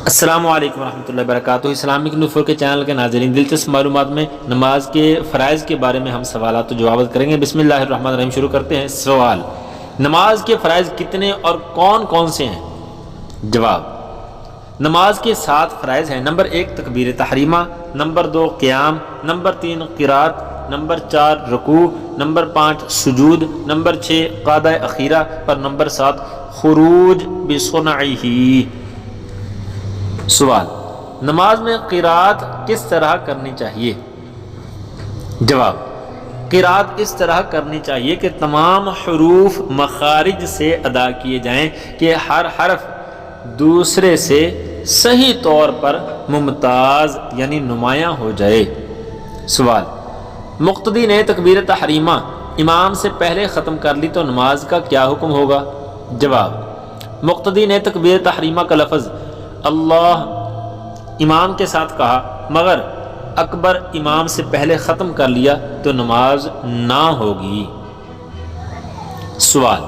السلام علیکم ورحمۃ اللہ وبرکاتہ۔ اسلامک نور کے چینل کے ناظرین، دلچسپ معلومات میں نماز کے فرائض کے بارے میں ہم سوالات و جوابات کریں گے۔ بسم اللہ الرحمن الرحیم، شروع کرتے ہیں۔ سوال: نماز کے فرائض کتنے اور کون کون سے ہیں؟ جواب: نماز کے 7 فرائض ہیں۔ نمبر 1 تکبیر تحریمہ، نمبر 2 قیام، نمبر 3 قرات، نمبر 4 رکوع، نمبر 5 سجود، نمبر 6 قعدہ اخیرہ اور نمبر 7 خروج بصنعہ۔ سوال: نماز میں قرات کس طرح کرنی چاہیے؟ جواب: قرات اس طرح کرنی چاہیے کہ تمام حروف مخارج سے ادا کیے جائیں کہ ہر حرف دوسرے سے صحیح طور پر ممتاز یعنی نمایاں ہو جائے۔ سوال: مقتدی نے تکبیر تحریمہ امام سے پہلے ختم کر لی تو نماز کا کیا حکم ہوگا؟ جواب: مقتدی نے تکبیر تحریمہ کا لفظ اللہ امام کے ساتھ کہا مگر اکبر امام سے پہلے ختم کر لیا تو نماز نہ ہوگی۔ سوال: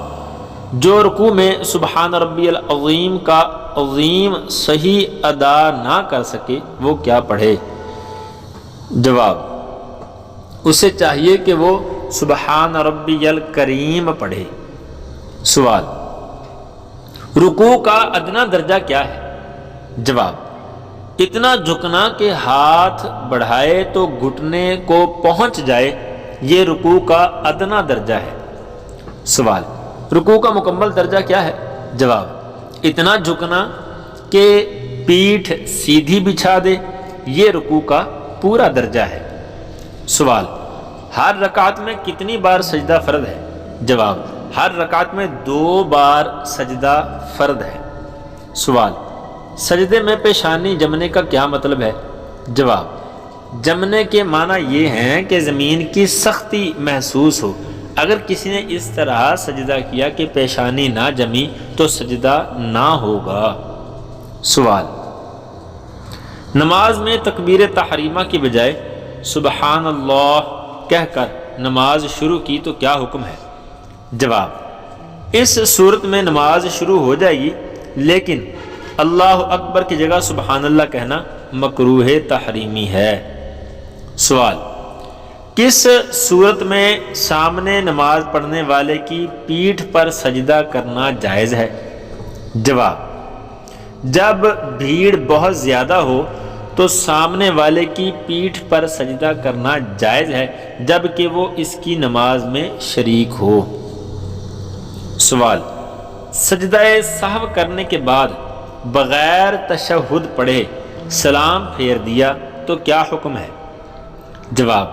جو رکوع میں سبحان ربی العظیم کا عظیم صحیح ادا نہ کر سکے وہ کیا پڑھے؟ جواب: اسے چاہیے کہ وہ سبحان ربی الکریم پڑھے۔ سوال: رکوع کا ادنا درجہ کیا ہے؟ جواب: اتنا جھکنا کہ ہاتھ بڑھائے تو گھٹنے کو پہنچ جائے، یہ رکوع کا ادنا درجہ ہے۔ سوال: رکوع کا مکمل درجہ کیا ہے؟ جواب: اتنا جھکنا کہ پیٹھ سیدھی بچھا دے، یہ رکوع کا پورا درجہ ہے۔ سوال: ہر رکعت میں کتنی بار سجدہ فرض ہے؟ جواب: ہر رکعت میں 2 بار سجدہ فرض ہے۔ سوال: سجدے میں پیشانی جمنے کا کیا مطلب ہے؟ جواب: جمنے کے معنی یہ ہیں کہ زمین کی سختی محسوس ہو۔ اگر کسی نے اس طرح سجدہ کیا کہ پیشانی نہ جمی تو سجدہ نہ ہوگا۔ سوال: نماز میں تکبیر تحریمہ کی بجائے سبحان اللہ کہہ کر نماز شروع کی تو کیا حکم ہے؟ جواب: اس صورت میں نماز شروع ہو جائے گی لیکن اللہ اکبر کی جگہ سبحان اللہ کہنا مکروہ تحریمی ہے۔ سوال: کس صورت میں سامنے نماز پڑھنے والے کی پیٹھ پر سجدہ کرنا جائز ہے؟ جواب: جب بھیڑ بہت زیادہ ہو تو سامنے والے کی پیٹھ پر سجدہ کرنا جائز ہے جبکہ وہ اس کی نماز میں شریک ہو۔ سوال: سجدہ سہو کرنے کے بعد بغیر تشہد پڑھے سلام پھیر دیا تو کیا حکم ہے؟ جواب: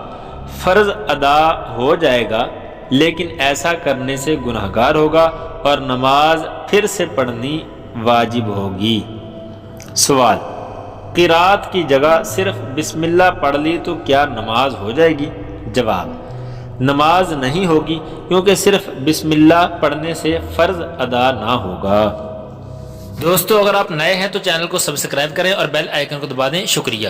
فرض ادا ہو جائے گا لیکن ایسا کرنے سے گنہگار ہوگا اور نماز پھر سے پڑھنی واجب ہوگی۔ سوال: قرات کی جگہ صرف بسم اللہ پڑھ لی تو کیا نماز ہو جائے گی؟ جواب: نماز نہیں ہوگی کیونکہ صرف بسم اللہ پڑھنے سے فرض ادا نہ ہوگا۔ دوستو اگر آپ نئے ہیں تو چینل کو سبسکرائب کریں اور بیل آئیکن کو دبا دیں۔ شکریہ۔